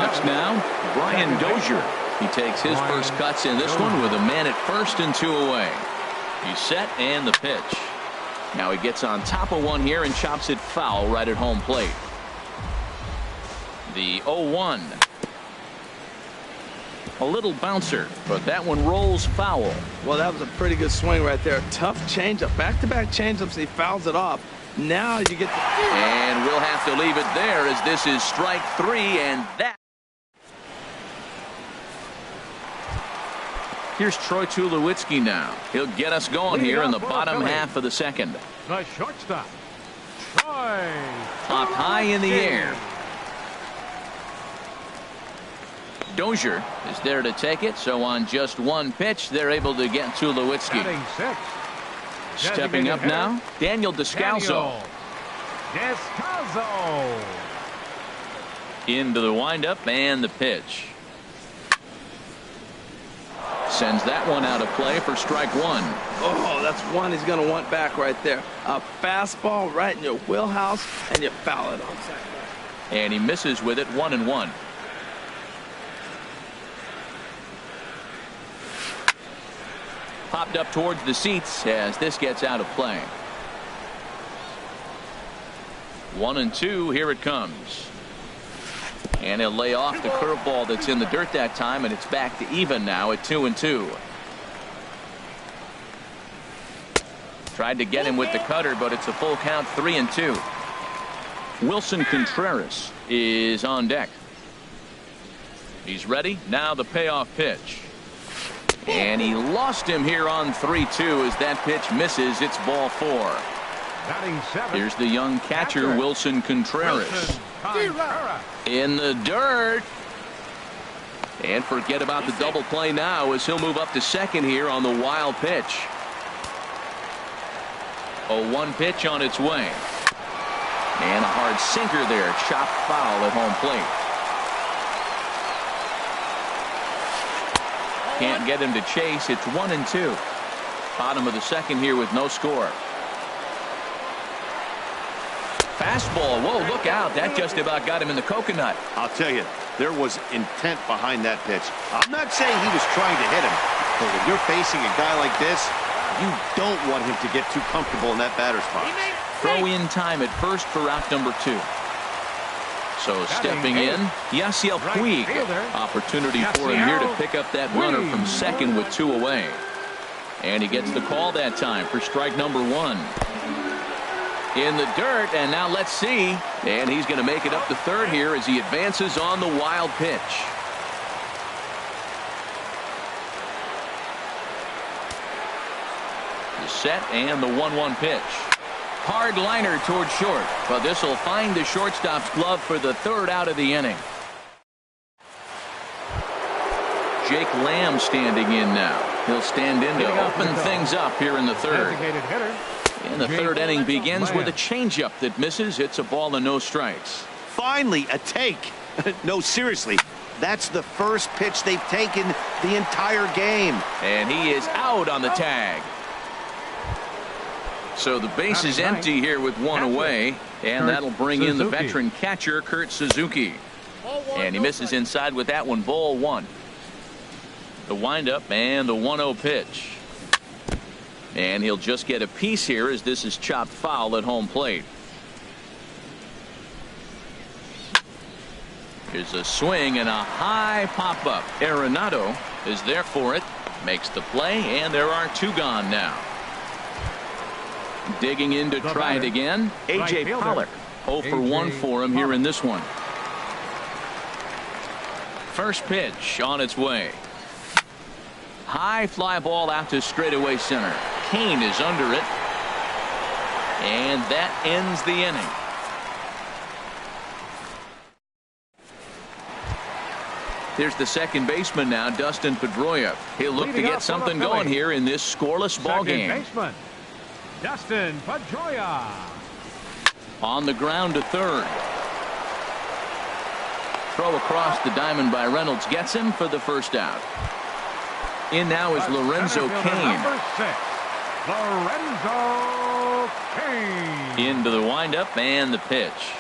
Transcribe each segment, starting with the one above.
Next now, Brian Dozier. He takes his first cuts in this one with a man at first and 2 away. He's set and the pitch. Now he gets on top of one here and chops it foul right at home plate. The 0-1. A little bouncer, but that one rolls foul. Well, that was a pretty good swing right there. Tough changeup. Back-to-back changeups. He fouls it off. Now you get the... And we'll have to leave it there as this is strike 3, and that... Here's Troy Tulowitzki now. He'll get us going here in the bottom half of the second. The shortstop, Troy. Popped high in the air. Dozier is there to take it, so on just one pitch, they're able to get Tulowitzki. Stepping up now, Daniel Descalso. Into the windup and the pitch. Sends that one out of play for strike 1. Oh, that's one he's going to want back right there. A fastball right in your wheelhouse, and you foul it off. And he misses with it, 1-1. Popped up towards the seats as this gets out of play. 1-2, here it comes. And he'll lay off the curveball that's in the dirt that time, and it's back to even now at 2-2. Tried to get him with the cutter, but it's a full count, 3-2. Wilson Contreras is on deck. He's ready. Now the payoff pitch. And he lost him here on 3-2 as that pitch misses. It's ball 4. Here's the young catcher, Wilson Contreras. In the dirt. And forget about the double play now as he'll move up to second here on the wild pitch. A 1 pitch on its way. And a hard sinker there. Chopped foul at home plate. Can't get him to chase. It's 1-2. Bottom of the second here with no score. Fastball. Whoa, look out. That just about got him in the coconut. I'll tell you, there was intent behind that pitch. I'm not saying he was trying to hit him, but when you're facing a guy like this, you don't want him to get too comfortable in that batter spot. Throw in time at first for out number 2. So stepping in, Yasiel Puig. Opportunity for him here to pick up that runner from second with 2 away. And he gets the call that time for strike number 1. In the dirt, and now let's see. And he's going to make it up to third here as he advances on the wild pitch. The set and the 1-1 pitch. Hard liner toward short, but this will find the shortstop's glove for the third out of the inning. Jake Lamb standing in now. He'll stand in to open things up here in the third. And the third inning begins with a changeup that misses. It's a ball and no strikes. Finally, a take. No, seriously. That's the first pitch they've taken the entire game. And he is out on the tag. So the base is empty here with 1 away. And that'll bring in the veteran catcher, Kurt Suzuki. And he misses inside with that one, ball 1. The windup and the 1-0 pitch. And he'll just get a piece here as this is chopped foul at home plate. Here's a swing and a high pop-up. Arenado is there for it. Makes the play, and there are 2 gone now. Digging in to try it again. A.J. Pollock. 0 for 1 for him here in this one. First pitch on its way. High fly ball out to straightaway center. Kane is under it. And that ends the inning. Here's the second baseman now, Dustin Pedroia. He'll look to get something going here in this scoreless ball game. Dustin Pedroia. On the ground to third. Throw across the diamond by Reynolds gets him for the first out. In now is Lorenzo Cain. Lorenzo Cain. Into the windup and the pitch.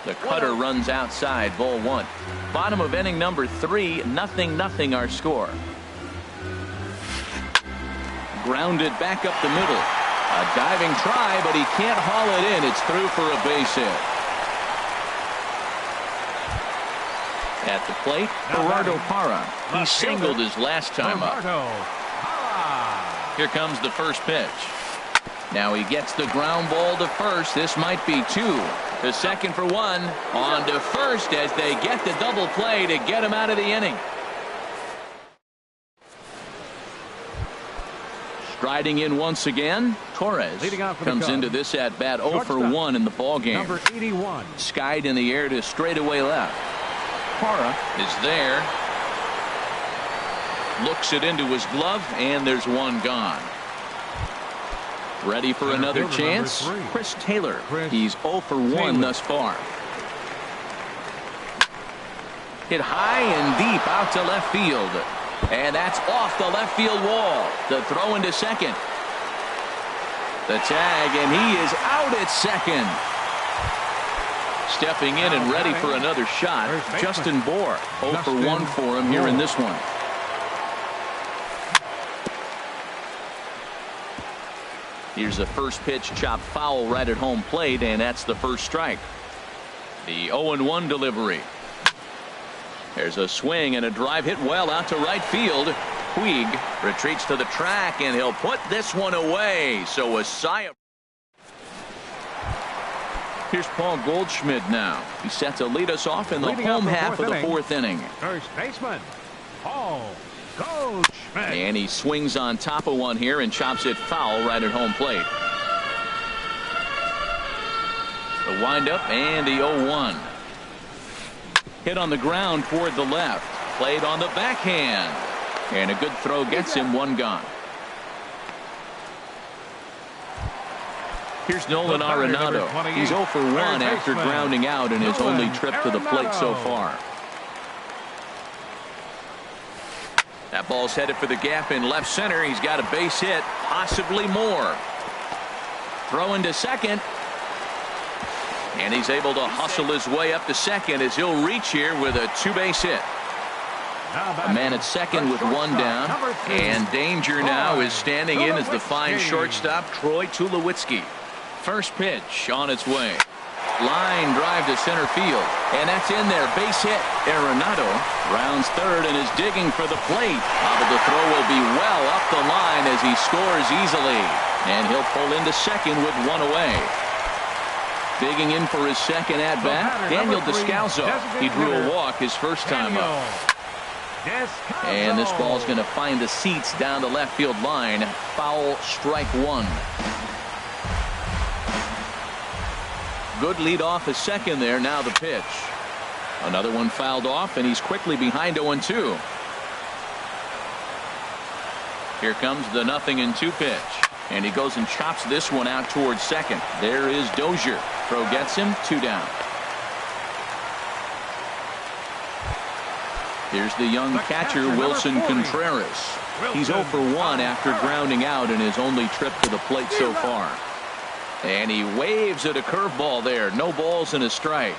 The cutter runs outside, ball one. Bottom of inning number 3, 0-0 our score. Grounded back up the middle. A diving try, but he can't haul it in. It's through for a base hit. At the plate, Gerardo Parra. He singled his last time up. Here comes the first pitch. Now he gets the ground ball to first. This might be 2. The second for 1. On to first as they get the double play to get him out of the inning. Striding in once again, Torres comes into this at bat 0 for 1 in the ball game. Number 81. Skied in the air to straightaway left. Parra is there. Looks it into his glove, and there's one gone. Ready for another chance? Chris Taylor. He's 0 for 1 thus far. Hit high and deep out to left field. And that's off the left field wall. The throw into second. The tag, and he is out at second. Stepping in and ready for another shot, Justin Bour. 0 for 1 for him here in this one. Here's the first pitch, chopped foul right at home plate, and that's the first strike. The 0-1 delivery. There's a swing and a drive hit well out to right field. Puig retreats to the track, and he'll put this one away. So a sigh of... Here's Paul Goldschmidt now. He's set to lead us off in the home half of the 4th inning. First baseman, Paul Goldschmidt. And he swings on top of one here and chops it foul right at home plate. The windup and the 0-1. Hit on the ground toward the left. Played on the backhand. And a good throw gets him, one gone. Here's Nolan Arenado. He's 0 for 1 after grounding out in his only trip to the plate so far. That ball's headed for the gap in left center. He's got a base hit, possibly more. Throw into second. And he's able to hustle his way up to second as he'll reach here with a 2-base hit. A man at second with 1 down. And danger now is standing in as the fine shortstop, Troy Tulowitzki. First pitch on its way. Line drive to center field. And that's in there. Base hit. Arenado rounds third and is digging for the plate. But the throw will be well up the line as he scores easily. And he'll pull into second with 1 away. Digging in for his second at-bat, Daniel Descalso. He drew a walk his first time up. And this ball's going to find the seats down the left field line. Foul, strike 1. Good lead off his second there. Now the pitch. Another one fouled off, and he's quickly behind 0-2. Here comes the 0-2 pitch. And he goes and chops this one out towards second. There is Dozier. Throw gets him, 2 down. Here's the young catcher, Wilson Contreras. He's 0 for 1 after grounding out in his only trip to the plate so far. And he waves at a curveball there. No balls and a strike.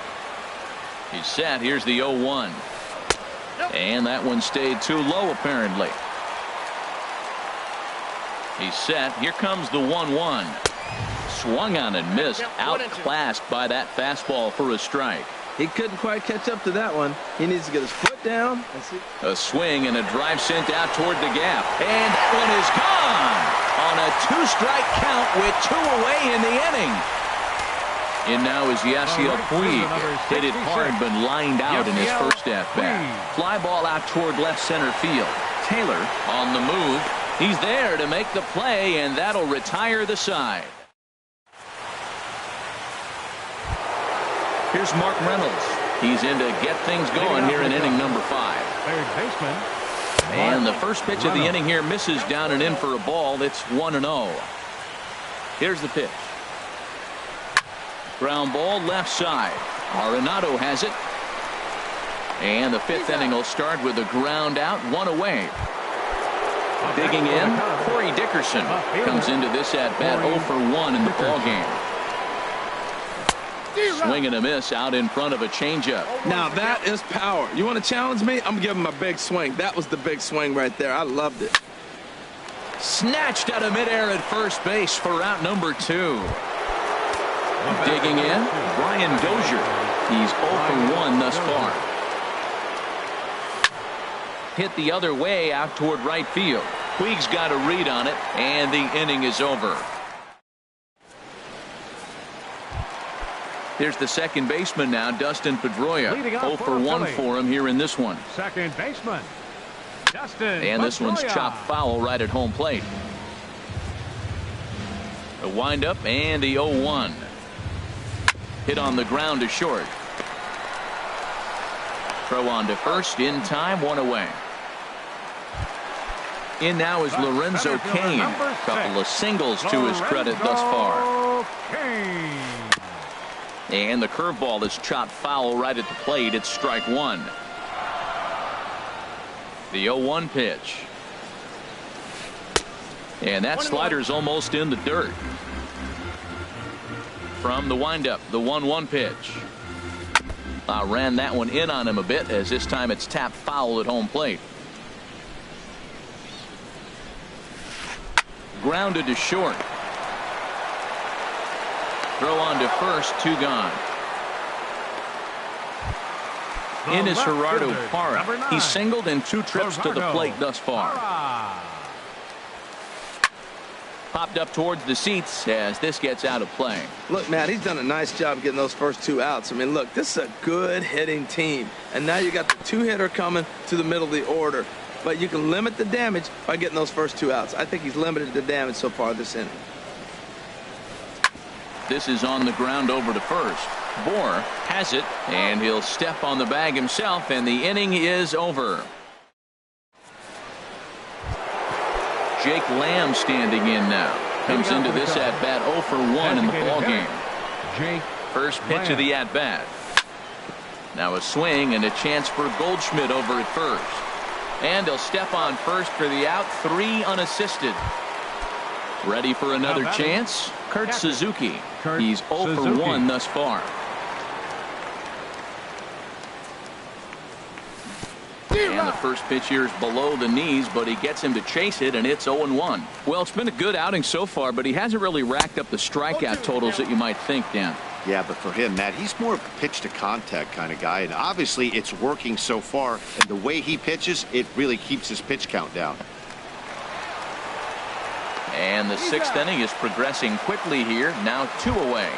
He's set. Here's the 0-1. And that one stayed too low apparently. He's set. Here comes the 1-1. Swung on and missed. Outclassed by that fastball for a strike. He couldn't quite catch up to that one. He needs to get his foot down. A swing and a drive sent out toward the gap. And that one is gone on a 2-strike count with 2 away in the inning. And now is Yasiel Puig. Hit it hard but lined out in his first at-bat. Fly ball out toward left center field. Taylor on the move. He's there to make the play, and that'll retire the side. Here's Mark Reynolds. He's in to get things going here in inning number 5. Third baseman. And the first pitch of the inning here misses down and in for a ball. It's 1-0. Here's the pitch. Ground ball left side. Arenado has it. And the 5th inning will start with a ground out, 1 away. Digging in, Corey Dickerson comes into this at bat 0 for 1 in the ball game. Swing and a miss out in front of a changeup. Now that is power. You want to challenge me? I'm giving him a big swing. That was the big swing right there. I loved it. Snatched out of midair at first base for out number 2. Digging in, Brian Dozier. He's 0 for 1 thus far. Hit the other way out toward right field. Puig's got a read on it, and the inning is over. Here's the second baseman now, Dustin Pedroia. 0 for 1 for him here in this one. Second baseman, Dustin And this one's Pedroia. chopped foul right at home plate. A windup and the 0-1. Hit on the ground to short. Throw on to first in time, 1 away. In now is Lorenzo Cain. Couple of singles to his credit thus far. Cain. And the curveball is chopped foul right at the plate. It's strike 1. The 0-1 pitch. And that slider's almost in the dirt. From the windup, the 1-1 pitch. Ran that one in on him a bit, as this time it's tapped foul at home plate. Grounded to short. Throw on to first, 2 gone. In is Gerardo Parra. He singled in 2 trips to the plate thus far. Popped up towards the seats as this gets out of play. Look, Matt, he's done a nice job getting those first 2 outs. I mean, look, this is a good hitting team. And now you got the 2-hitter coming to the middle of the order. But you can limit the damage by getting those first 2 outs. I think he's limited the damage so far this inning. This is on the ground over to first. Bohr has it, and he'll step on the bag himself, and the inning is over. Jake Lamb standing in now. Comes into this at-bat 0 for 1 in the ballgame. Jake First pitch of the at-bat. Now a swing and a chance for Goldschmidt over at first. And he'll step on first for the out, 3 unassisted. Ready for another chance? Kurt Suzuki. He's 0 for 1 thus far. And the first pitch here is below the knees, but he gets him to chase it, and it's 0-1. Well, it's been a good outing so far, but he hasn't really racked up the strikeout totals that you might think, Dan. Yeah, but for him, Matt, he's more of a pitch to contact kind of guy, and obviously it's working so far, and the way he pitches, it really keeps his pitch count down. And the 6th inning is progressing quickly here. Now 2 away.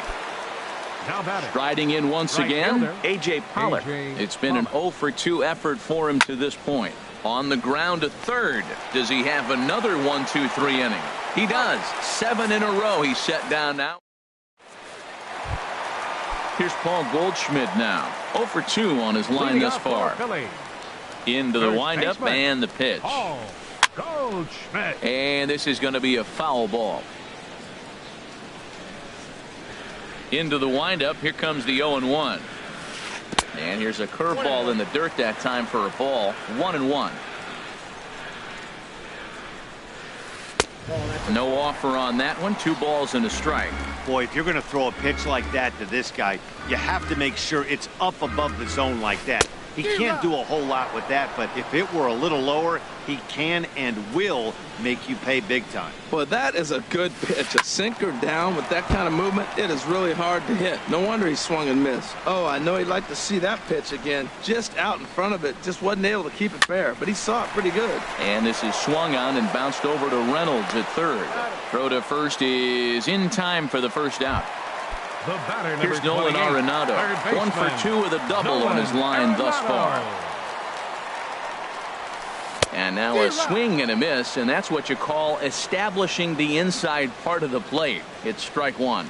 Striding in once again, A.J. Pollock. It's been an 0 for 2 effort for him to this point. On the ground to third. Does he have another 1-2-3 inning? He does. 7 in a row he's set down now. Here's Paul Goldschmidt now. 0 for 2 on his line thus far. Into the windup and the pitch. And this is going to be a foul ball. Into the windup. Here comes the 0-1. And here's a curveball in the dirt that time for a ball. 1-1. No offer on that one. 2 balls and a strike. Boy, if you're going to throw a pitch like that to this guy, you have to make sure it's up above the zone like that. He can't do a whole lot with that, but if it were a little lower, he can and will make you pay big time. Well, that is a good pitch. A sinker down with that kind of movement, it is really hard to hit. No wonder he swung and missed. Oh, I know he'd like to see that pitch again. Just out in front of it. Just wasn't able to keep it fair, but he saw it pretty good. And this is swung on and bounced over to Reynolds at third. Throw to first is in time for the first out. Here's Nolan Arenado. 1 for 2 with a double on his line thus far. And now a swing and a miss, and that's what you call establishing the inside part of the plate. It's strike 1.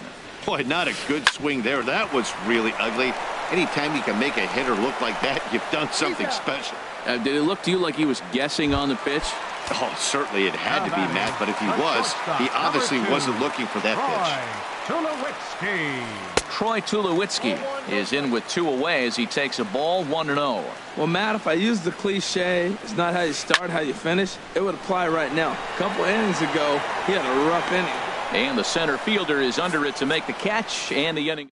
Boy, not a good swing there. That was really ugly. Anytime you can make a hitter look like that, you've done something special. Did it look to you like he was guessing on the pitch? Oh, certainly it had to be, Matt, but if he was, he obviously wasn't looking for that pitch. Troy Tulowitzki is in with 2 away as he takes a ball 1-0. Well, Matt, if I use the cliche, it's not how you start, how you finish, it would apply right now. A couple innings ago, he had a rough inning. And the center fielder is under it to make the catch, and the inning.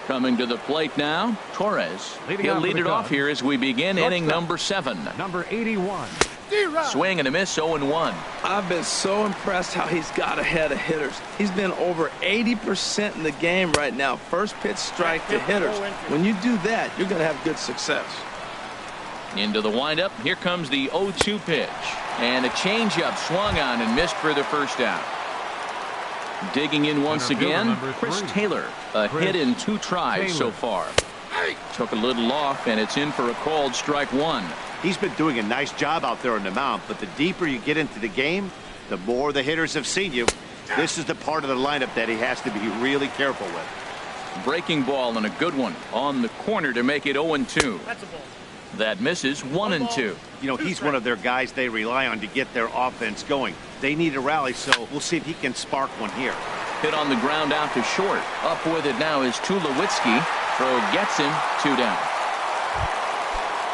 Coming to the plate now, Torres. He'll lead it off here as we begin inning number 7. Number 81. Swing and a miss, 0-1. I've been so impressed how he's got ahead of hitters. He's been over 80% in the game right now. First pitch strike to hitters. When you do that, you're going to have good success. Into the windup. Here comes the 0-2 pitch. And a changeup swung on and missed for the first out. Digging in once again, Chris Taylor. A hit in 2 tries so far. Took a little off, and it's in for a called strike 1. He's been doing a nice job out there on the mound, but the deeper you get into the game, the more the hitters have seen you. This is the part of the lineup that he has to be really careful with. Breaking ball and a good one on the corner to make it 0-2. That misses, 1-2. You know, he's one of their guys they rely on to get their offense going. They need a rally, so we'll see if he can spark one here. Hit on the ground out to short. Up with it now is Tulowitzki. Throw gets him, 2 down.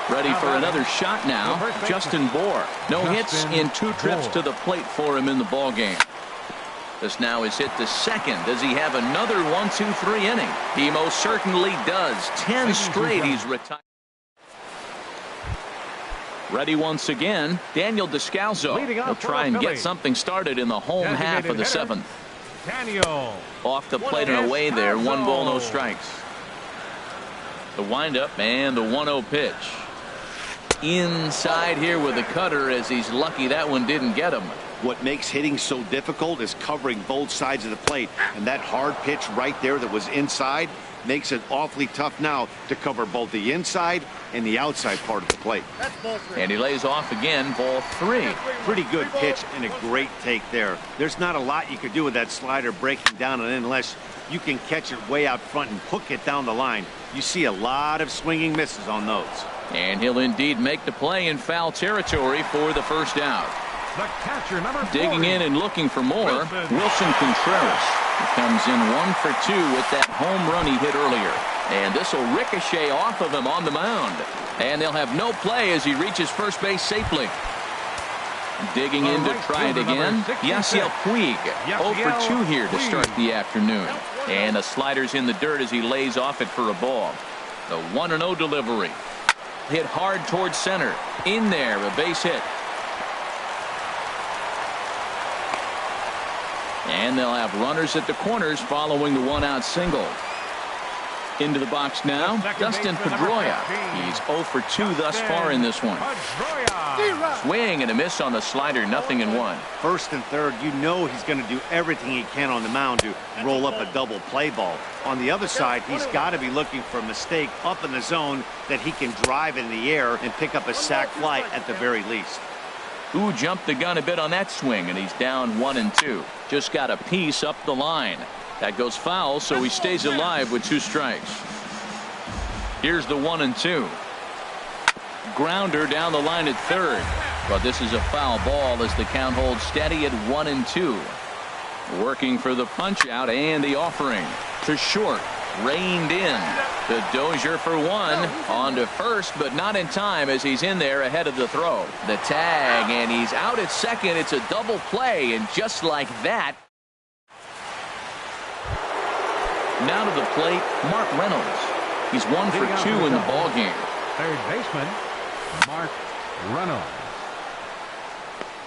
Ready for another shot now, Justin Bour. No hits in 2 trips to the plate for him in the ball game. This now is hit to second. Does he have another 1-2-3 inning? He most certainly does. 10 straight he's retired. Ready once again, Daniel Descalso. He'll try and get something started in the home half of the 7th. Daniel. Off the plate and away there, 1 ball, no strikes. The windup and the 1-0 pitch. Inside here with a cutter, as he's lucky that one didn't get him. What makes hitting so difficult is covering both sides of the plate, and that hard pitch right there that was inside makes it awfully tough now to cover both the inside and the outside part of the plate. And he lays off again, ball 3. Pretty good pitch and a great take there. There's not a lot you could do with that slider breaking down and in unless you can catch it way out front and hook it down the line. You see a lot of swinging misses on those. And he'll indeed make the play in foul territory for the first out. The catcher, number 40. Digging in and looking for more, Wilson Contreras. He comes in 1 for 2 with that home run he hit earlier. And this will ricochet off of him on the mound. And they'll have no play as he reaches first base safely. Digging in to try it again, Yasiel Puig. 0 for 2 here to start the afternoon. And the slider's in the dirt as he lays off it for a ball. The 1-0 delivery. Hit hard towards center. In there, a base hit. And they'll have runners at the corners following the 1-out single. Into the box now, Dustin Pedroia. He's 0 for 2 thus far in this one. Swing and a miss on the slider, 0-1. First and third, you know he's going to do everything he can on the mound to roll up a double play ball. On the other side, he's got to be looking for a mistake up in the zone that he can drive in the air and pick up a sac fly at the very least. Ooh, jumped the gun a bit on that swing, and he's down 1-2. Just got a piece up the line. That goes foul, so he stays alive with 2 strikes. Here's the 1-2. Grounder down the line at third. But this is a foul ball as the count holds steady at 1-2. Working for the punch out and the offering. To short. Reined in. The Dozier for 1. On to first, but not in time as he's in there ahead of the throw. The tag, and he's out at second. It's a double play, and just like that. Now to the plate, Mark Reynolds. He's 1 for 2 in the ball game. Third baseman, Mark Reynolds.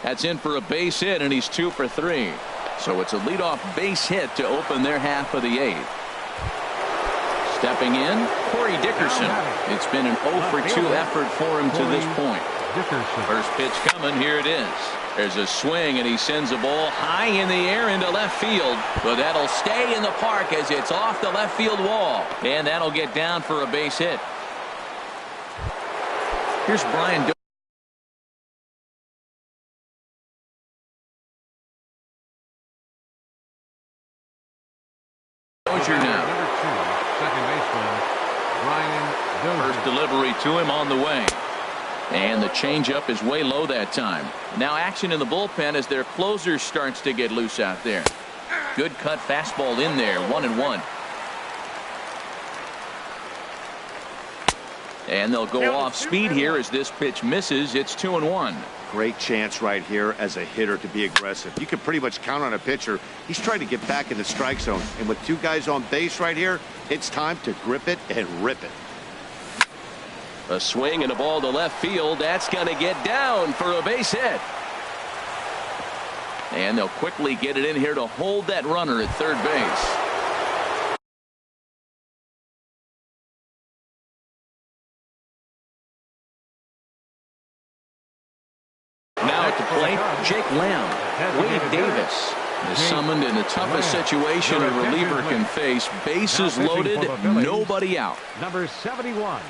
That's in for a base hit, and he's 2 for 3. So it's a leadoff base hit to open their half of the 8th. Stepping in, Corey Dickerson. It's been an 0 for 2 effort for him to this point. First pitch coming, here it is. There's a swing, and he sends a ball high in the air into left field. But that'll stay in the park as it's off the left field wall. And that'll get down for a base hit. Here's Brian Dozier now. Second baseman, Brian Dozier. First delivery to him on the way. And the changeup is way low that time. Now action in the bullpen as their closer starts to get loose out there. Good cut fastball in there, 1-1. And they'll go off speed here as this pitch misses. It's 2-1. Great chance right here as a hitter to be aggressive. You can pretty much count on a pitcher. He's trying to get back in the strike zone. And with two guys on base right here, it's time to grip it and rip it. A swing and a ball to left field. That's going to get down for a base hit. And they'll quickly get it in here to hold that runner at third base. Now at the plate, Jake Lamb. Wade Davis is summoned in the toughest situation a reliever can face. Bases loaded, nobody out. Number 71.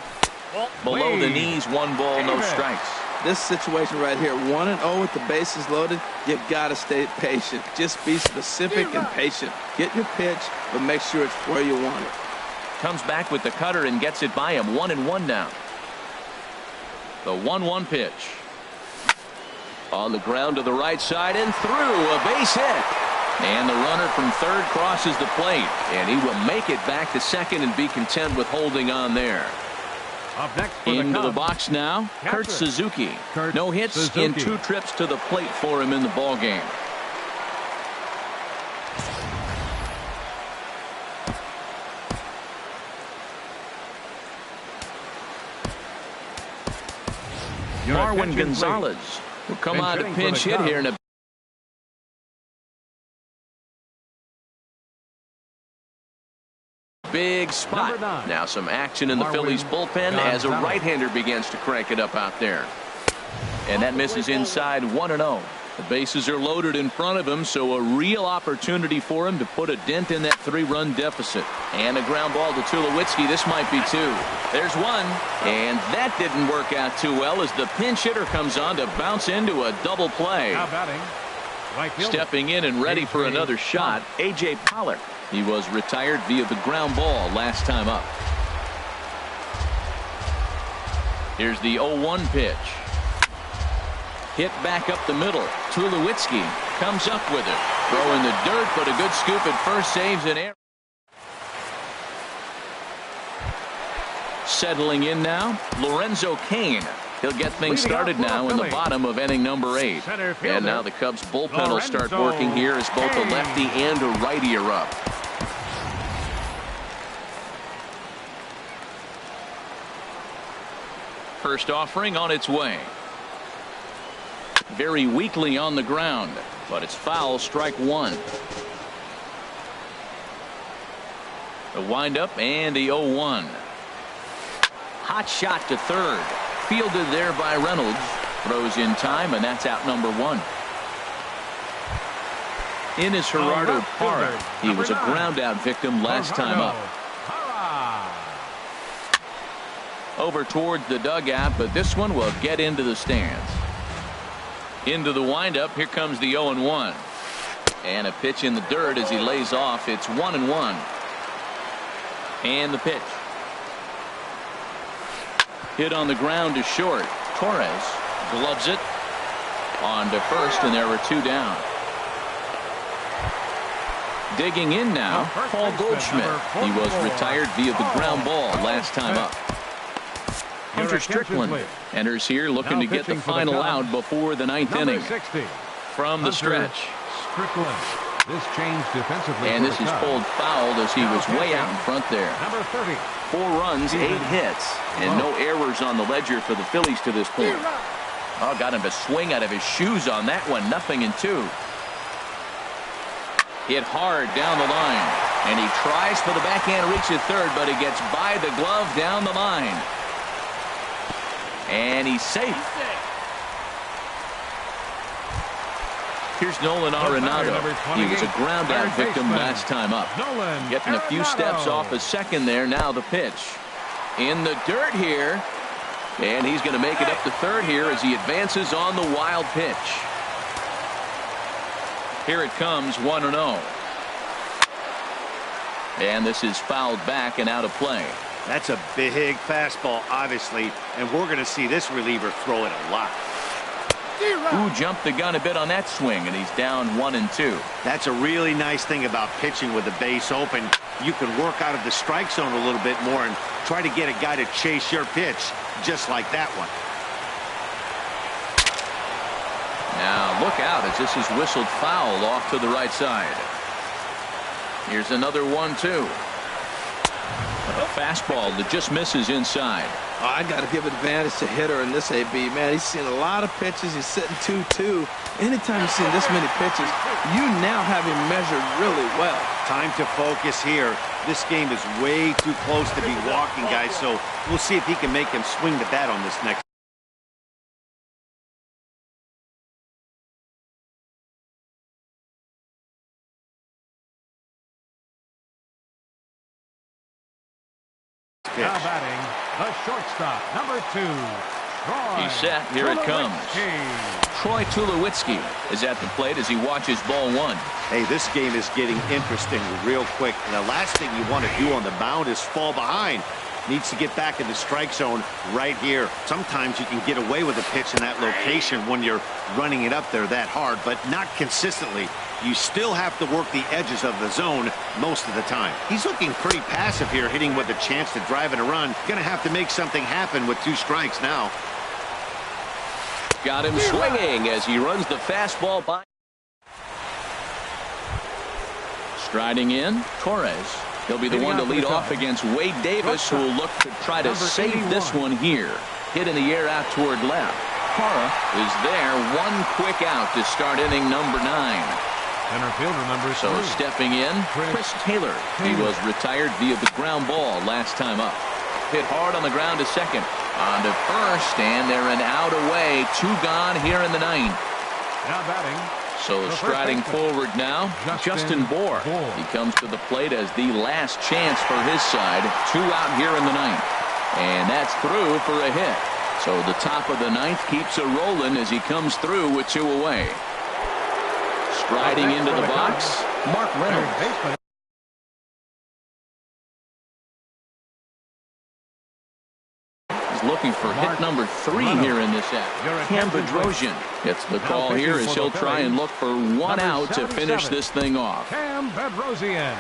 Below the knees, 1 ball, no strikes. This situation right here, 1-0 with the bases loaded, you got to stay patient. Just be specific and patient. Get your pitch, but make sure it's where you want it. Comes back with the cutter and gets it by him. 1-1 now. The 1-1 pitch. On the ground to the right side and through, a base hit. And the runner from third crosses the plate. And he will make it back to second and be content with holding on there. Up next for Into the box now, Kurt Suzuki. No hits in 2 trips to the plate for him in the ball game. Marwin Gonzalez will come on to pinch hit here in a big spot. Now some action in the Phillies bullpen as a right-hander begins to crank it up out there. And that misses inside 1-0. The bases are loaded in front of him, so a real opportunity for him to put a dent in that 3-run deficit. And a ground ball to Tulowitzki. This might be 2. There's 1. And that didn't work out too well as the pinch hitter comes on to bounce into a double play. Stepping in and ready for another shot, A.J. Pollock. He was retired via the ground ball last time up. Here's the 0-1 pitch. Hit back up the middle. Tulowitzki comes up with it. Throw in the dirt, but a good scoop at first, saves an error. Settling in now, Lorenzo Cain. He'll get things started now in the bottom of inning number 8. And now the Cubs bullpen will start working here as both a lefty and a righty are up. First offering on its way. Very weakly on the ground, but it's foul, strike 1. The windup and the 0-1. Hot shot to third. Fielded there by Reynolds. Throws in time, and that's out number 1. In is Gerardo Parra. He was a ground out victim last time up. Over towards the dugout, but this one will get into the stands. Into the windup. Here comes the 0-1. And a pitch in the dirt as he lays off. It's 1-1. And the pitch. Hit on the ground to short. Torres gloves it. On to first, and there were 2 down. Digging in now, Paul Goldschmidt. He was retired via the ground ball last time up. Hunter Strickland enters here looking to get the final out before the 9th inning. From the stretch. Strickland. This changed defensively. And this is pulled fouled as he was way out in front there. Number 30. 4 runs, 8 hits, and no errors on the ledger for the Phillies to this point. Oh, got him to swing out of his shoes on that one. 0-2. Hit hard down the line. And he tries for the backhand reach at third, but he gets by the glove down the line. And he's safe. Here's Nolan Arenado. He was a ground out victim last time up. Getting a few steps off a second there. Now the pitch. In the dirt here. And he's going to make it up to third here as he advances on the wild pitch. Here it comes, 1-0. And this is fouled back and out of play. That's a big fastball, obviously, and we're going to see this reliever throw it a lot. Who jumped the gun a bit on that swing, and he's down 1-2. That's a really nice thing about pitching with the base open. You can work out of the strike zone a little bit more and try to get a guy to chase your pitch, just like that one. look out as this is whistled foul off to the right side. Here's another 1-2. A fastball that just misses inside. Oh, I got to give advantage to hitter in this AB. Man, he's seen a lot of pitches. He's sitting 2-2. Anytime you've seen this many pitches, you now have him measured really well. Time to focus here. This game is way too close to be walking, guys, so we'll see if he can make him swing the bat on this next. Now batting, the shortstop, number 2, Troy. He's set. Here it comes. Troy Tulowitzki is at the plate as he watches ball 1. Hey, this game is getting interesting real quick. And the last thing you want to do on the mound is fall behind. Needs to get back in the strike zone right here. Sometimes you can get away with a pitch in that location when you're running it up there that hard, but not consistently. You still have to work the edges of the zone most of the time. He's looking pretty passive here, hitting with a chance to drive in a run. Gonna have to make something happen with 2 strikes now. Got him swinging as he runs the fastball by. Striding in, Torres. He'll be the one to lead off against Wade Davis, who will look to try to save this one here. Hit in the air out toward left. Parra is there. One quick out to start inning number 9. Center fielder number 3. So stepping in, Chris Taylor. He was retired via the ground ball last time up. Hit hard on the ground to second. On to first, and they're an out away. 2 gone here in the 9th. Now batting. So striding forward now, Justin Bour. He comes to the plate as the last chance for his side. 2 out here in the 9th. And that's through for a hit. So the top of the 9th keeps a rolling as he comes through with 2 away. Striding into the box, Mark Reynolds. Looking for hit number 3 here in this act. Cam Bedrosian gets the call here as he'll try and look for 1 out to finish this thing off. Cam Bedrosian.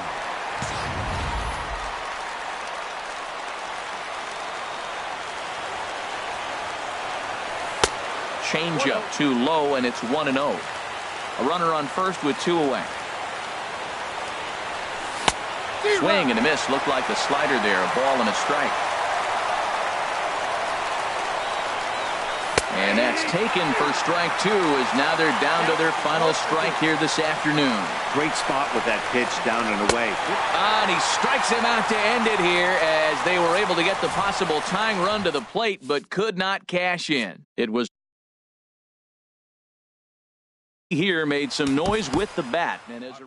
Changeup too low, and it's 1-0. A runner on first with 2 away. Swing and a miss. Looked like the slider there. A ball and a strike. And that's taken for strike 2 as now they're down to their final strike here this afternoon. Great spot with that pitch down and away. And he strikes him out to end it here as they were able to get the possible tying run to the plate but could not cash in. It was here made some noise with the bat. And as a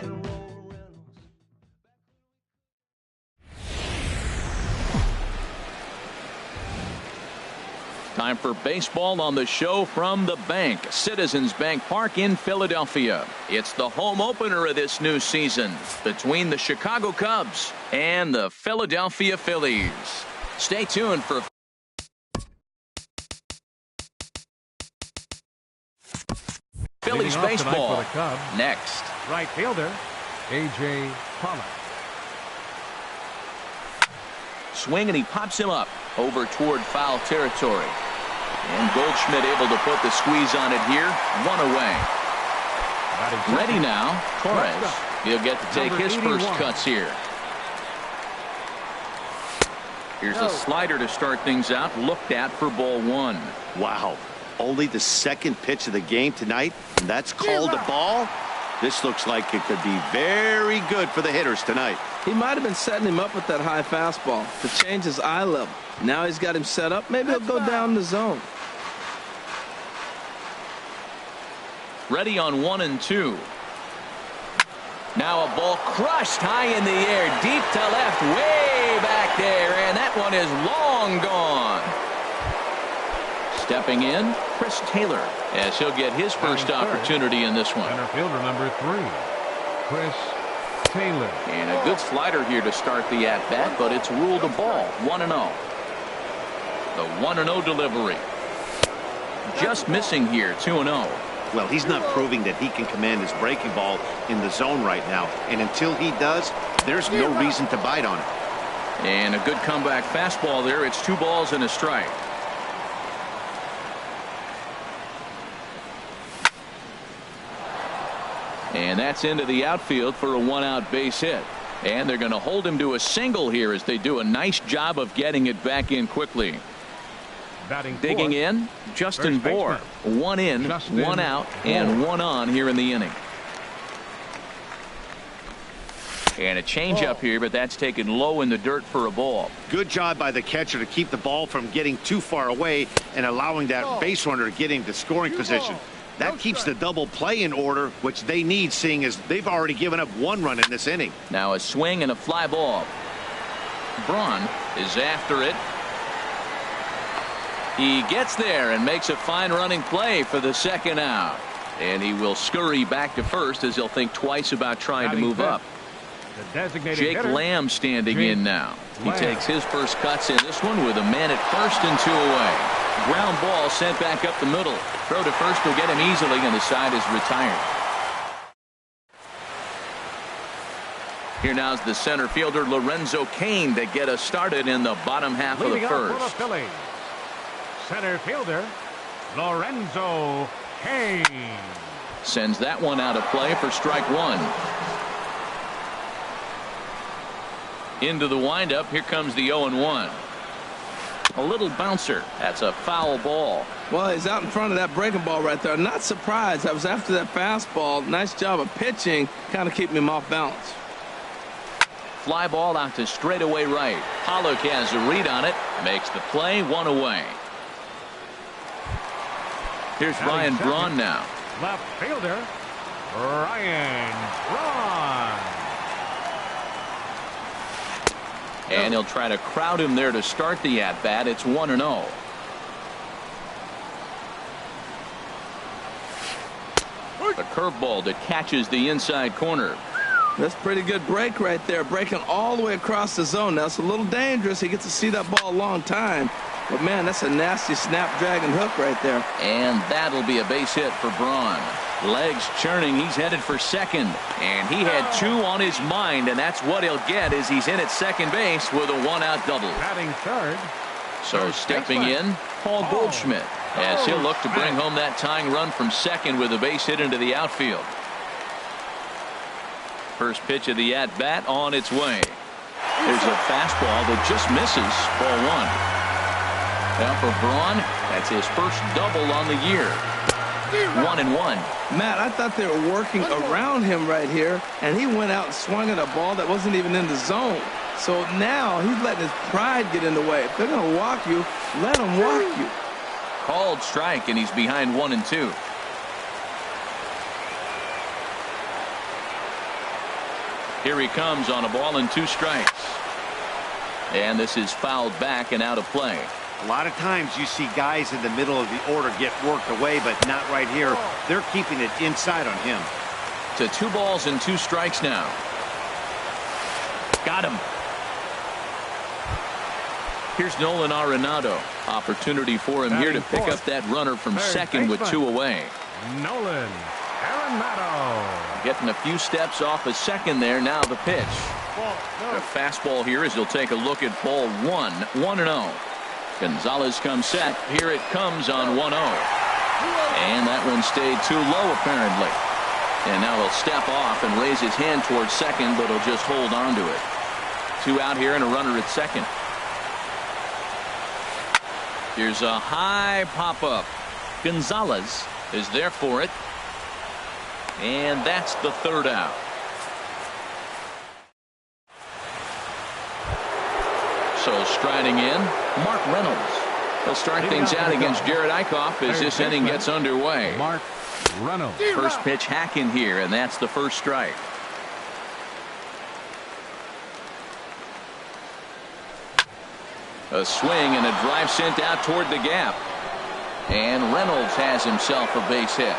Time for baseball on the show from the bank. Citizens Bank Park in Philadelphia. It's the home opener of this new season between the Chicago Cubs and the Philadelphia Phillies. Stay tuned for Phillies baseball next. Right fielder, A.J. Pollock. Swing, and he pops him up over toward foul territory. And Goldschmidt able to put the squeeze on it here. One away. Ready now, Torres. He'll get to take his first cuts here. Here's a slider to start things out. Looked at for ball one. Wow. Only the second pitch of the game tonight, and that's called a ball. This looks like it could be very good for the hitters tonight. He might have been setting him up with that high fastball to change his eye level. Now he's got him set up. Maybe he'll go down the zone. Ready on 1 and 2. Now a ball crushed high in the air, deep to left, way back there, and that one is long gone. Stepping in, Chris Taylor, as he'll get his first opportunity in this one. Center fielder number 3, Chris Taylor. And a good slider here to start the at-bat, but it's ruled a ball. 1-0. The 1-0 delivery. Just missing here, 2-0. Well, he's not proving that he can command his breaking ball in the zone right now. And until he does, there's no reason to bite on it. And a good comeback fastball there. It's 2 balls and a strike. And that's into the outfield for a 1-out base hit. And they're going to hold him to a single here as they do a nice job of getting it back in quickly. Digging in, Justin Bour. 1 in, 1 out, and 1 on here in the inning. And a changeup here, but that's taken low in the dirt for a ball. Good job by the catcher to keep the ball from getting too far away and allowing that base runner to get into scoring position. That keeps the double play in order, which they need, seeing as they've already given up 1 run in this inning. Now a swing and a fly ball. Braun is after it. He gets there and makes a fine running play for the 2nd out. And he will scurry back to first as he'll think twice about trying to move up. Jake Lamb standing in now. He takes his first cuts in this one with a man at first and 2 away. Ground ball sent back up the middle. Throw to first will get him easily, and the side is retired. Here now's the center fielder Lorenzo Cain to get us started in the bottom half of the first. Center fielder Lorenzo Cain sends that one out of play for strike 1. Into the windup. Here comes the 0-1. A little bouncer. That's a foul ball. Well, he's out in front of that breaking ball right there. Not surprised. I was after that fastball. Nice job of pitching, kind of keeping him off balance. Fly ball out to straightaway right. Pollock has a read on it. Makes the play. 1 away. Here's Ryan Braun now. Left fielder Ryan Braun. And he'll try to crowd him there to start the at-bat. It's 1-0. A curveball that catches the inside corner. That's a pretty good break right there. Breaking all the way across the zone. Now, it's a little dangerous. He gets to see that ball a long time. But, man, that's a nasty snapdragon hook right there. And that'll be a base hit for Braun. Legs churning. He's headed for second. And he had 2 on his mind, and that's what he'll get as he's in at second base with a 1-out double. Batting third. So stepping in, Paul Goldschmidt, as he'll look to bring home that tying run from second with a base hit into the outfield. First pitch of the at-bat on its way. There's a fastball that just misses. Ball 1. Now for Braun, that's his first double on the year. 1-1. Matt, I thought they were working around him right here, and he went out and swung at a ball that wasn't even in the zone. So now he's letting his pride get in the way. If they're going to walk you, let them walk you. Called strike, and he's behind 1-2. Here he comes on a ball and 2 strikes. And this is fouled back and out of play. A lot of times you see guys in the middle of the order get worked away, but not right here. They're keeping it inside on him. To 2 balls and 2 strikes now. Got him. Here's Nolan Arenado. Opportunity for him here to pick up that runner from second with 2 away. Nolan Arenado. Getting a few steps off of second there. Now the pitch. A fastball here as he'll take a look at ball 1. 1-0. Gonzalez comes set. Here it comes on 1-0. And that one stayed too low apparently. And now he'll step off and raise his hand towards second, but he'll just hold on to it. 2 out here and a runner at second. Here's a high pop-up. Gonzalez is there for it. And that's the 3rd out. So striding in, Mark Reynolds. He'll start things out against Jared Eichhoff as this inning gets underway. Mark Reynolds. First pitch hacking here, and that's the first strike. A swing and a drive sent out toward the gap. And Reynolds has himself a base hit.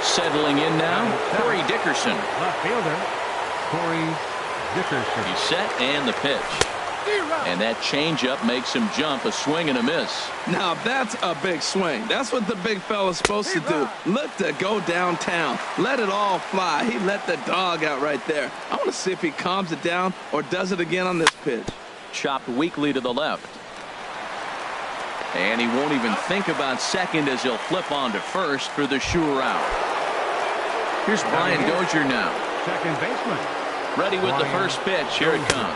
Settling in now, Corey Dickerson. Left fielder, Corey Dickerson. He's set and the pitch. And that changeup makes him jump, a swing and a miss. Now that's a big swing. That's what the big fella's supposed to do. Look to go downtown. Let it all fly. He let the dog out right there. I want to see if he calms it down or does it again on this pitch. Chopped weakly to the left. And he won't even think about second as he'll flip on to first for the sure out. Here's Brian Dozier now. Second baseman. Ready with the first pitch. Here it comes.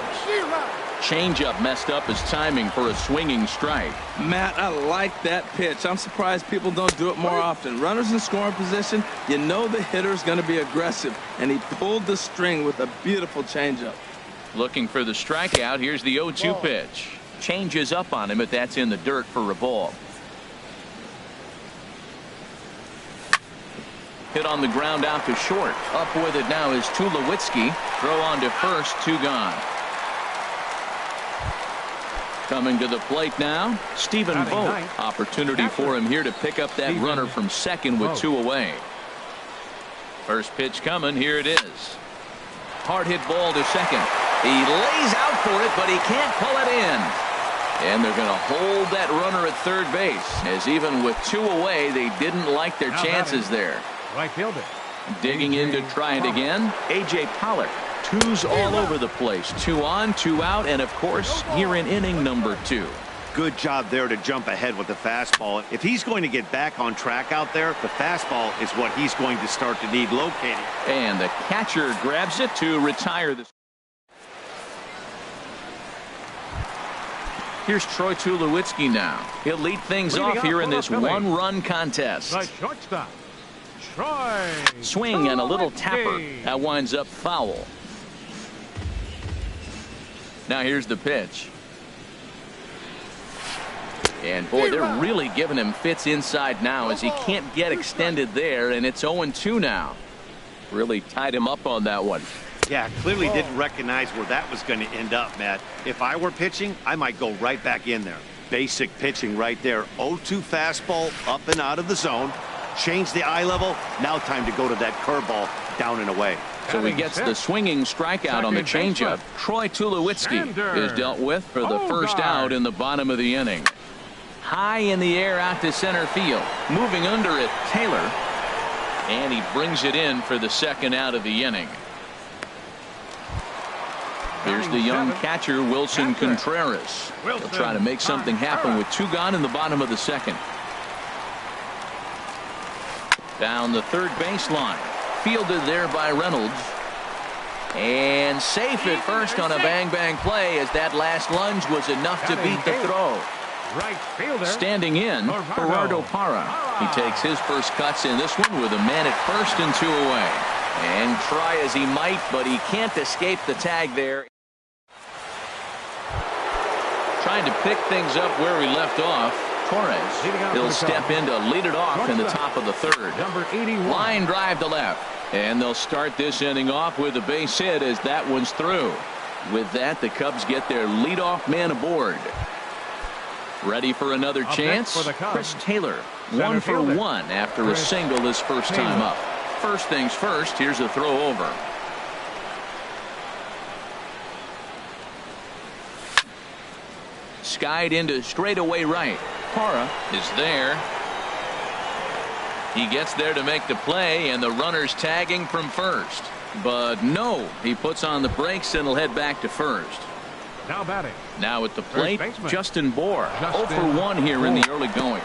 Changeup messed up his timing for a swinging strike. Matt, I like that pitch. I'm surprised people don't do it more often. Runners in scoring position, you know the hitter's going to be aggressive, and he pulled the string with a beautiful changeup. Looking for the strikeout. Here's the 0-2 pitch. Changes up on him, but that's in the dirt for a ball. Hit on the ground out to short. Up with it now is Tulowitzki. Throw on to first, 2 gone. Coming to the plate now, Stephen Vogt. Opportunity for him here to pick up that runner from second with 2 away. First pitch coming. Here it is. Hard hit ball to second. He lays out for it, but he can't pull it in. And they're going to hold that runner at third base, as even with 2 away, they didn't like their chances there. Right fielder. Digging in to try it again, A.J. Pollock. 2s all over the place. 2 on, 2 out, and of course, here in inning number 2. Good job there to jump ahead with the fastball. If he's going to get back on track out there, the fastball is what he's going to start to need locating. And the catcher grabs it to retire this. Here's Troy Tulowitzki now. He'll lead things off here in this 1-run contest. The shortstop, Troy. Swing and a little tapper. That winds up foul. Now here's the pitch. And boy, they're really giving him fits inside now as he can't get extended there, and it's 0-2 now. Really tied him up on that one. Yeah, clearly didn't recognize where that was going to end up, Matt. If I were pitching, I might go right back in there. Basic pitching right there. 0-2 fastball up and out of the zone. Change the eye level. Now time to go to that curveball down and away. So he gets the swinging strikeout on the changeup. Troy Tulowitzki is dealt with for the first out in the bottom of the inning. High in the air out to center field. Moving under it, Taylor. And he brings it in for the second out of the inning. Here's the young catcher, Wilson Contreras. He'll try to make something happen with 2 gone in the bottom of the second. Down the third baseline. Fielded there by Reynolds. And safe at first on a bang-bang play as that last lunge was enough to beat the throw. Right fielder. Standing in, Gerardo Parra. He takes his first cuts in this one with a man at first and 2 away. And try as he might, but he can't escape the tag there. Trying to pick things up where he left off. Torres. He'll step in to lead it off in the top of the third. Number 81. Line drive to left. And they'll start this inning off with a base hit as that one's through. With that, the Cubs get their leadoff man aboard. Ready for another chance? For the Cubs, Chris Taylor, center 1 for fielder, 1 after Chris a single his first time Taylor. up. First things first, here's a throw over. Skied into straightaway right. Parra is there. He gets there to make the play, and the runner's tagging from first. But no, he puts on the brakes and will head back to first. Now batting. Now at the plate, baseman, Justin Bour. 0 for 1 here in the early going.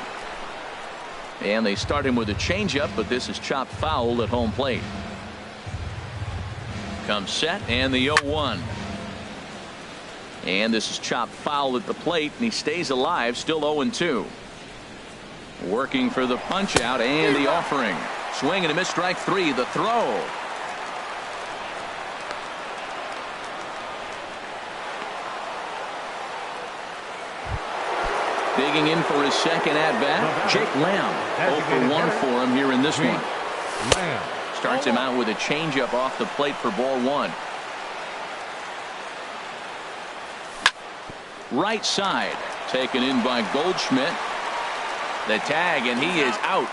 And they start him with a changeup, but this is chopped foul at home plate. Comes set, and the 0-1. And this is chopped foul at the plate, and he stays alive, still 0-2. Working for the punch out and the offering. Swing and a miss, strike 3. The throw. Digging in for his second at bat, Jake Lamb. 0 for 1 for him here in this one. Lamb. Starts him out with a changeup off the plate for ball 1. Right side, taken in by Goldschmidt. The tag, and he is out.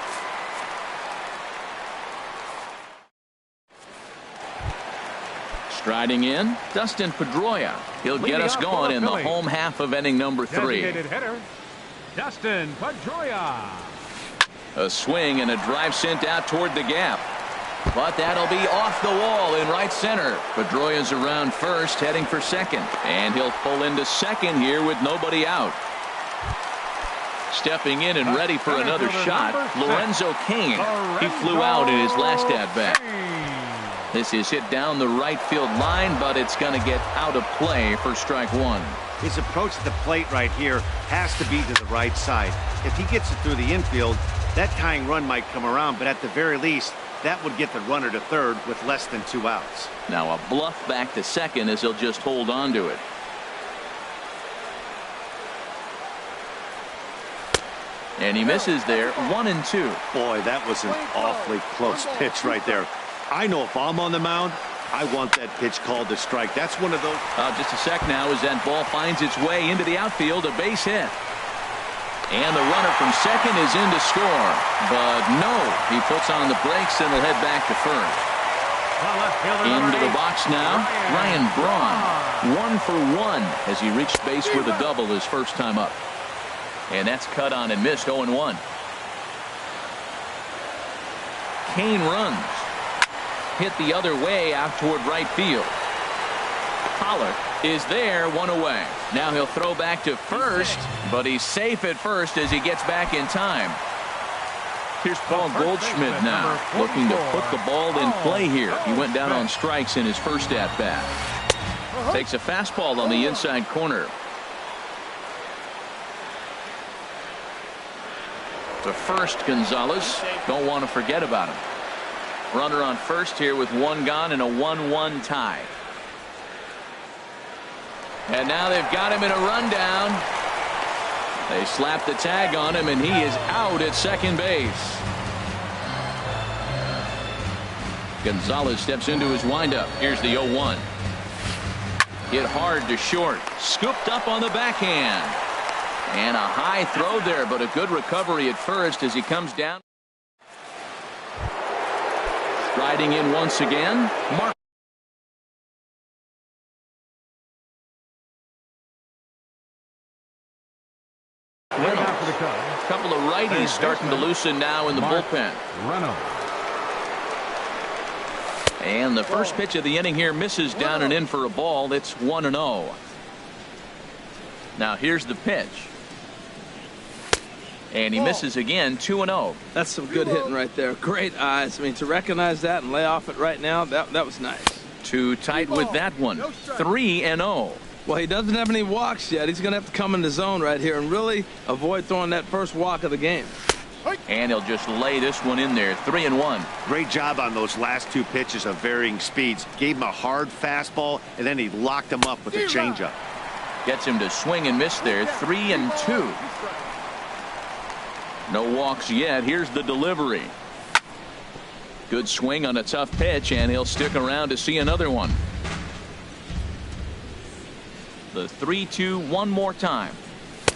Striding in, Dustin Pedroia. He'll get us going in the home half of inning number 3. Designated hitter, Dustin Pedroia. A swing and a drive sent out toward the gap. But that'll be off the wall in right center. Pedroia's around first, heading for second. And he'll pull into second here with nobody out. Stepping in and ready for another shot, Lorenzo Cain. He flew out in his last at-bat. This is hit down the right field line, but it's going to get out of play for strike 1. His approach to the plate right here has to be to the right side. If he gets it through the infield, that tying run might come around, but at the very least, that would get the runner to third with less than 2 outs. Now a bluff back to second as he'll just hold on to it. And he misses there, 1-2. Boy, that was an awfully close pitch right there. I know if I'm on the mound, I want that pitch called a strike. That's one of those. Just a sec now as that ball finds its way into the outfield, a base hit. And the runner from second is in to score. But no, he puts on the brakes and will head back to first. Into the box now, Ryan Braun. 1 for 1 as he reached base with a double his first time up. And that's cut on and missed, 0-1. Cain runs. Hit the other way out toward right field. Pollard is there, 1 away. Now he'll throw back to first, but he's safe at first as he gets back in time. Here's Paul Goldschmidt now, looking to put the ball in play here. He went down on strikes in his first at-bat. Takes a fastball on the inside corner. To first, Gonzalez. Don't want to forget about him. Runner on first here with 1 gone and a 1-1 tie. And now they've got him in a rundown. They slap the tag on him, and he is out at second base. Gonzalez steps into his windup. Here's the 0-1. Hit hard to short. Scooped up on the backhand. And a high throw there, but a good recovery at first as he comes down. Striding in once again, Mark. A couple of righties starting to loosen now in the bullpen. And the first pitch of the inning here misses down and in for a ball. It's 1-0. Now here's the pitch. And he misses again, 2-0. That's some good hitting right there. Great eyes. I mean, to recognize that and lay off it right now, that was nice. Too tight with that one. 3-0. Well, he doesn't have any walks yet. He's going to have to come in the zone right here and really avoid throwing that first walk of the game. And he'll just lay this one in there. 3-1. Great job on those last 2 pitches of varying speeds. Gave him a hard fastball, and then he locked him up with a changeup. Gets him to swing and miss there. 3-2. No walks yet. Here's the delivery. Good swing on a tough pitch, and he'll stick around to see another one. The 3-2 one more time.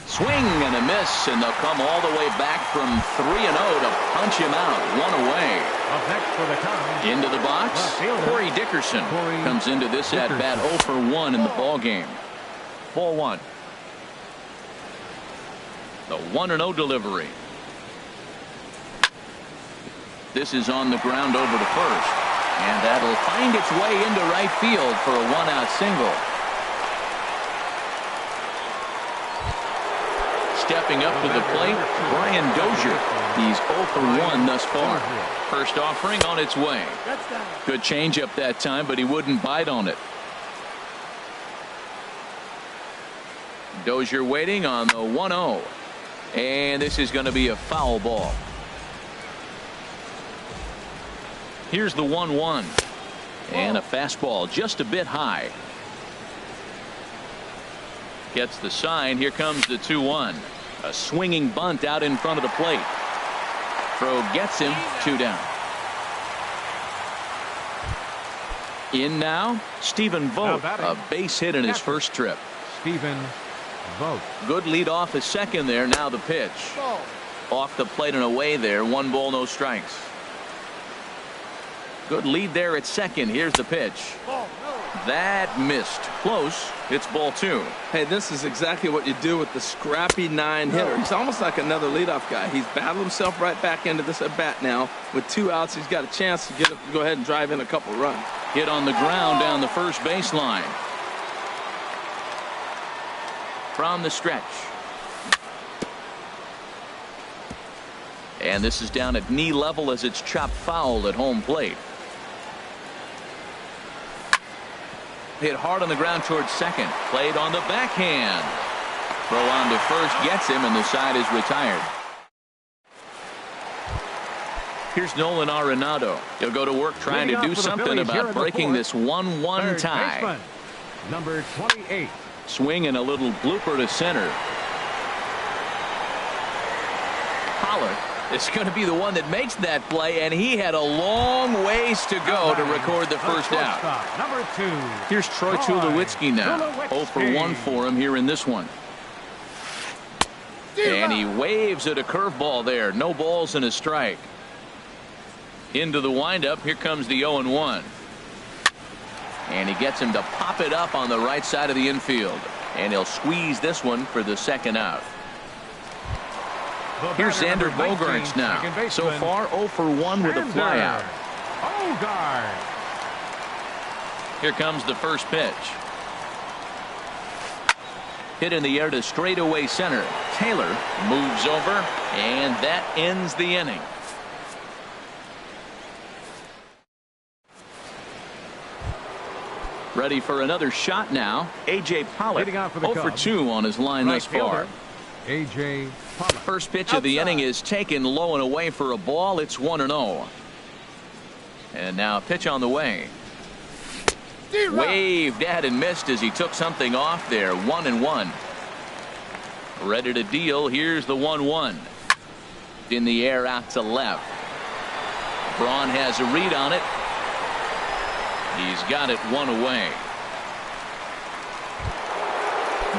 Swing and a miss, and they'll come all the way back from 3-0 to punch him out. One away. Up next for the Cubs. Into the box, Corey Dickerson comes into this at bat 0 for 1 in the ball game. Ball one. The 1-0 delivery. This is on the ground over to first, and that'll find its way into right field for a 1-out single. Stepping up to the plate, Brian Dozier. He's 0 for 1 thus far. First offering on its way. Good changeup that time, but he wouldn't bite on it. Dozier waiting on the 1-0. And this is going to be a foul ball. Here's the 1-1. And a fastball just a bit high. Gets the sign. Here comes the 2-1. A swinging bunt out in front of the plate. Throw gets him. 2 down. In now, Stephen Vogt. A base hit in his first trip. Stephen Vogt. Good lead off his second there. Now the pitch. Off the plate and away there. 1 ball, no strikes. Good lead there at second. Here's the pitch. That missed. Close. It's ball 2. Hey, this is exactly what you do with the scrappy 9 hitter. He's almost like another leadoff guy. He's battled himself right back into this at bat now. With 2 outs, he's got a chance to go ahead and drive in a couple runs. Hit on the ground down the first baseline. From the stretch. And this is down at knee level as it's chopped foul at home plate. Hit hard on the ground towards second. Played on the backhand. Throw on to first gets him, and the side is retired. Here's Nolan Arenado. He'll go to work trying to do something about breaking this 1-1 tie. Baseman, number 28. Swing and a little blooper to center. Pollard is going to be the one that makes that play, and he had a long ways to go to record the first out. Number 2. Here's Troy Tulowitzki now. 0 for 1 for him here in this one. And he waves at a curveball there. No balls and a strike. Into the windup. Here comes the 0-1. And he gets him to pop it up on the right side of the infield. And he'll squeeze this one for the second out. Here's Xander Bogaerts now. So far 0 for 1 with a flyout. Bogart. Here comes the first pitch. Hit in the air to straightaway center. Taylor moves over, and that ends the inning. Ready for another shot now. A.J. Pollock 0 for 2 on his line thus far. A.J. Pollock. First pitch of the inning is taken low and away for a ball. It's 1-0. And now pitch on the way. Waved at and missed as he took something off there. 1-1. Ready to deal. Here's the 1-1. In the air out to left. Braun has a read on it. He's got it 1 away.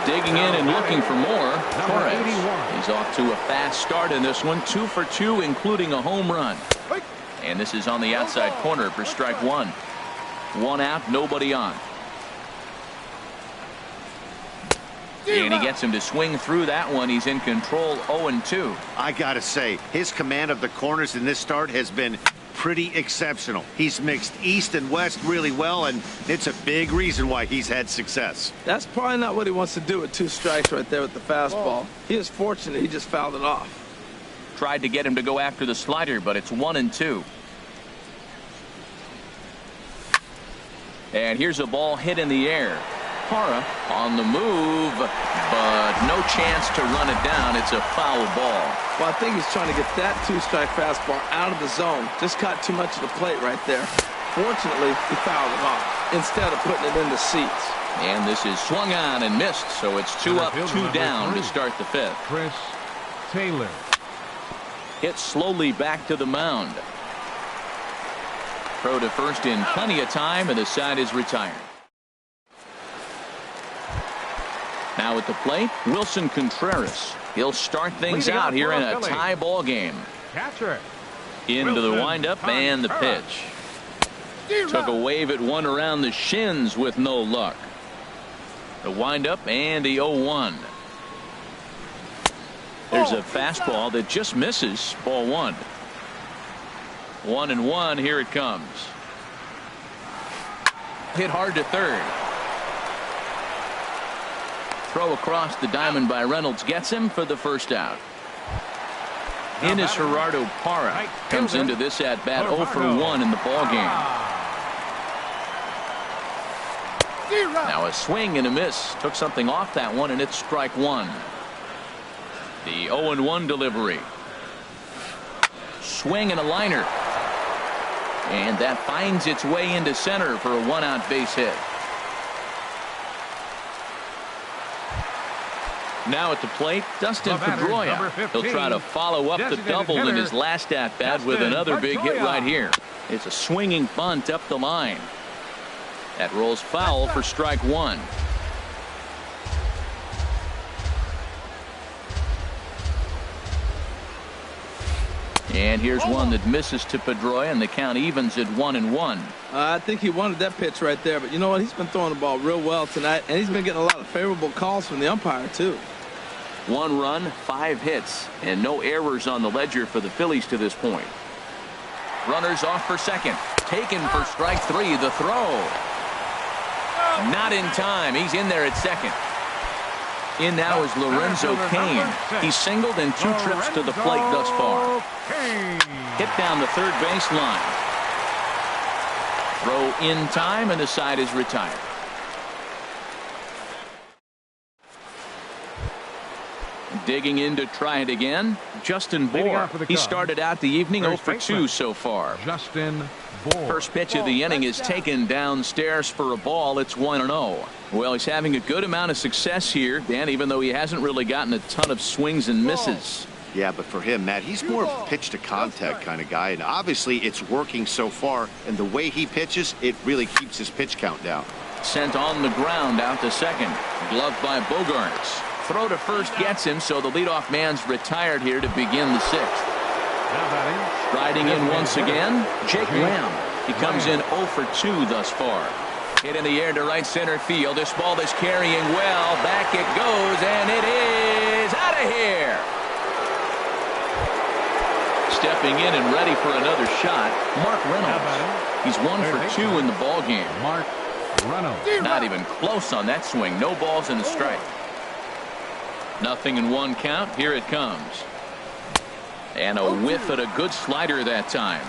Digging in and looking for more. Torres. He's off to a fast start in this one. 2 for 2, including a home run. And this is on the outside corner for strike 1. 1 out, nobody on. And he gets him to swing through that one. He's in control. 0-2. I gotta say, his command of the corners in this start has been pretty exceptional. He's mixed east and west really well, and it's a big reason why he's had success. That's probably not what he wants to do with 2 strikes right there with the fastball. He is fortunate he just fouled it off. Tried to get him to go after the slider, but it's 1-2. And here's a ball hit in the air. Parra on the move, but no chance to run it down. It's a foul ball. Well, I think he's trying to get that 2-strike fastball out of the zone. Just caught too much of the plate right there. Fortunately, he fouled it off instead of putting it in the seats. And this is swung on and missed, so it's 2 up, 2 down to start the 5th. Chris Taylor. hit slowly back to the mound. Throw to first in plenty of time, and the side is retired. Now at the plate, Wilson Contreras. He'll start things out here in a tie ball game. Catcher. Into the windup and the pitch. Took a wave at one around the shins with no luck. The windup and the 0-1. There's a fastball that just misses. Ball one. 1-1. Here it comes. Hit hard to third. Throw across the diamond by Reynolds gets him for the first out. In is Gerardo Parra. Comes into this at bat 0 for 1 in the ball game. Now a swing and a miss. Took something off that one, and it's strike one. The 0-1 delivery. Swing and a liner. And that finds its way into center for a 1-out base hit. Now at the plate, Dustin Pedroia. He'll try to follow up the double in his last at-bat with another big hit right here. It's a swinging bunt up the line. That rolls foul for strike one. And here's one that misses to Pedroia, and the count evens at 1-1. I think he wanted that pitch right there, but you know what? He's been throwing the ball real well tonight, and he's been getting a lot of favorable calls from the umpire, too. 1 run, 5 hits, and no errors on the ledger for the Phillies to this point. Runners off for second. Taken for strike 3. The throw. Not in time. He's in there at second. In now is Lorenzo Cain. He's singled in 2 trips to the plate thus far. Hit down the third base line. Throw in time, and the side is retired. Digging in to try it again, Justin Bour. He started out the evening 0 for 2 so far. Justin Bour. First pitch of the inning is taken downstairs for a ball. It's 1-0. Well, he's having a good amount of success here, Dan, even though he hasn't really gotten a ton of swings and misses. Yeah, but for him, Matt, he's more of a pitch to contact kind of guy, and obviously it's working so far, and the way he pitches, it really keeps his pitch count down. Sent on the ground out to second. Gloved by Bogaerts. Throw to first gets him, so the leadoff man's retired here to begin the 6th. Riding in once again, Jake Lamb. He comes in 0 for 2 thus far. Hit in the air to right center field. This ball is carrying well. Back it goes, and it is out of here. Stepping in and ready for another shot, Mark Reynolds. He's 1 for 2 in the ball game. Mark Reynolds. Not even close on that swing. No balls in the strike. 0-1 count. Here it comes. And a whiff at a good slider that time.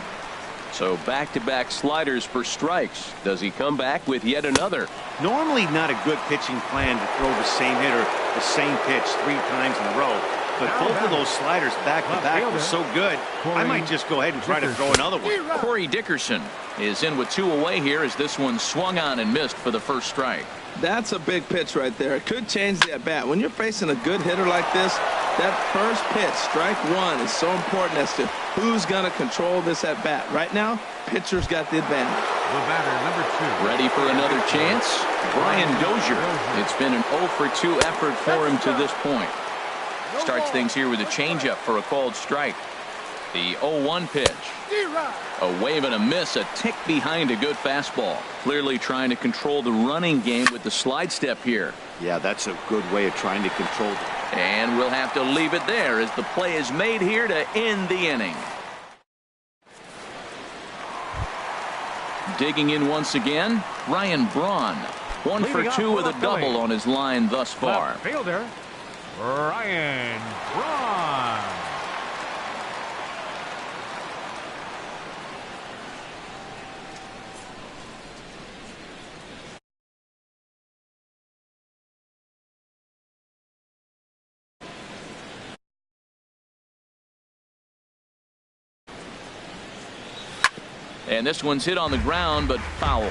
So back-to-back sliders for strikes. Does he come back with yet another? Normally not a good pitching plan to throw the same hitter the same pitch 3 times in a row. But both of those sliders back-to-back were so good, I might just go ahead and try to throw another one. Corey Dickerson is in with 2 away here as this one swung on and missed for the first strike. That's a big pitch right there. It could change the at-bat. When you're facing a good hitter like this, that first pitch, strike 1, is so important as to who's going to control this at-bat. Right now, pitcher's got the advantage. The batter, number 2. Ready for another chance? Brian Dozier. It's been an 0 for 2 effort for him to this point. Starts things here with a changeup for a called strike. The 0-1 pitch. A wave and a miss, a tick behind a good fastball. Clearly trying to control the running game with the slide step here. Yeah, that's a good way of trying to control it. And we'll have to leave it there as the play is made here to end the inning. Digging in once again, Ryan Braun. 1 for 2 with a double on his line thus far. Left fielder, Ryan Braun. And this one's hit on the ground, but foul.